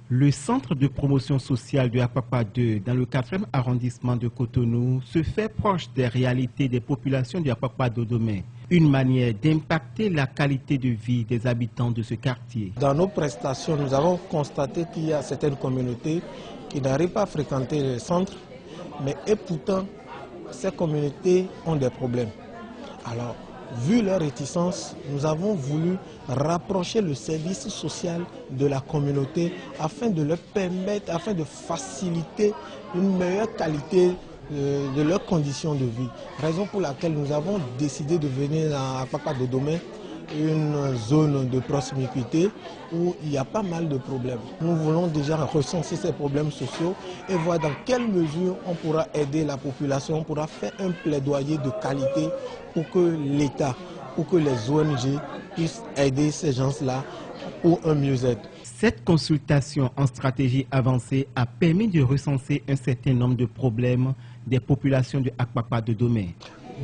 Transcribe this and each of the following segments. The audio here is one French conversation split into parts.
Le centre de promotion sociale de Apapa 2 dans le 4e arrondissement de Cotonou se fait proche des réalités des populations de Apapa Dodoma, une manière d'impacter la qualité de vie des habitants de ce quartier. Dans nos prestations, nous avons constaté qu'il y a certaines communautés qui n'arrivent pas à fréquenter le centre, et pourtant, ces communautés ont des problèmes. Alors, vu leur réticence, nous avons voulu rapprocher le service social de la communauté afin de leur permettre, afin de faciliter une meilleure qualité de leurs conditions de vie. Raison pour laquelle nous avons décidé de venir à Apapa Dodoma, une zone de proximité où il y a pas mal de problèmes. Nous voulons déjà recenser ces problèmes sociaux et voir dans quelle mesure on pourra aider la population, on pourra faire un plaidoyer de qualité pour que l'État, pour que les ONG puissent aider ces gens-là pour un mieux-être. Cette consultation en stratégie avancée a permis de recenser un certain nombre de problèmes des populations de Apapa Dodoma.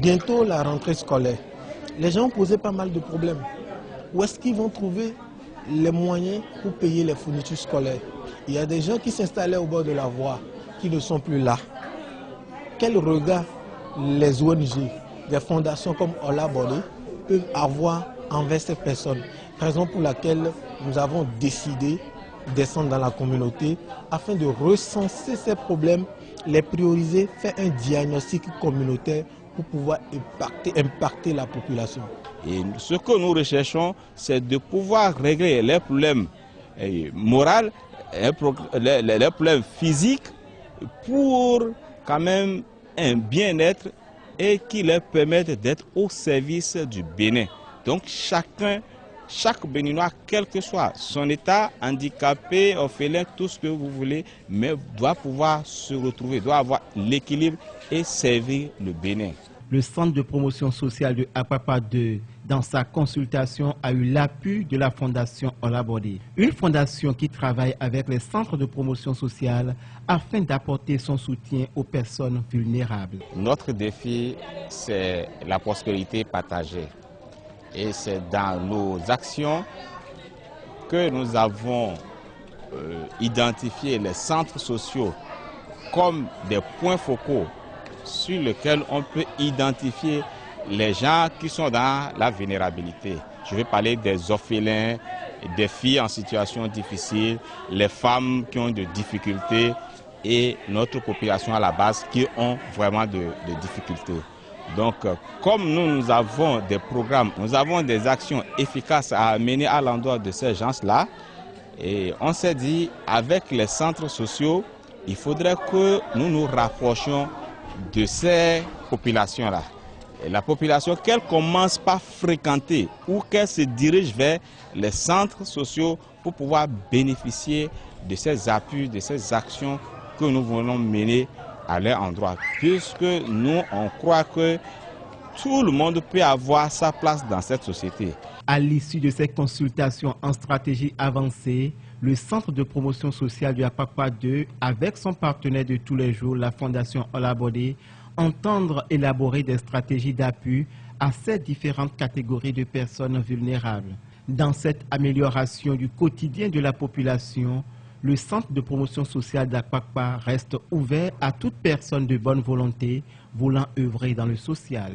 Bientôt la rentrée scolaire. Les gens ont posé pas mal de problèmes. Où est-ce qu'ils vont trouver les moyens pour payer les fournitures scolaires? Il y a des gens qui s'installaient au bord de la voie, qui ne sont plus là. Quel regard les ONG, des fondations comme Ola Body peuvent avoir envers ces personnes? Raison pour laquelle nous avons décidé de descendre dans la communauté afin de recenser ces problèmes, les prioriser, faire un diagnostic communautaire pour pouvoir impacter la population. Et ce que nous recherchons, c'est de pouvoir régler les problèmes moraux, les problèmes physiques pour quand même un bien-être et qui leur permette d'être au service du Bénin. Donc chaque Béninois, quel que soit son état, handicapé, orphelin, tout ce que vous voulez, mais doit pouvoir se retrouver, doit avoir l'équilibre et servir le Bénin. Le centre de promotion sociale de Apapa 2, dans sa consultation, a eu l'appui de la fondation Ola Body, une fondation qui travaille avec les centres de promotion sociale afin d'apporter son soutien aux personnes vulnérables. Notre défi, c'est la prospérité partagée. Et c'est dans nos actions que nous avons identifié les centres sociaux comme des points focaux sur lesquels on peut identifier les gens qui sont dans la vulnérabilité. Je vais parler des orphelins, des filles en situation difficile, les femmes qui ont des difficultés et notre population à la base qui ont vraiment de difficultés. Donc, comme nous avons des programmes, nous avons des actions efficaces à mener à l'endroit de ces gens-là, et on s'est dit, avec les centres sociaux, il faudrait que nous nous rapprochions de ces populations-là. La population, qu'elle commence par fréquenter ou qu'elle se dirige vers les centres sociaux pour pouvoir bénéficier de ces appuis, de ces actions que nous voulons mener à leur endroit. Puisque nous, on croit que tout le monde peut avoir sa place dans cette société. À l'issue de ces consultations en stratégie avancée, le centre de promotion sociale de Apapa 2, avec son partenaire de tous les jours, la fondation Ola Body, entendre élaborer des stratégies d'appui à ces différentes catégories de personnes vulnérables. Dans cette amélioration du quotidien de la population, le centre de promotion sociale d'Apapa reste ouvert à toute personne de bonne volonté voulant œuvrer dans le social.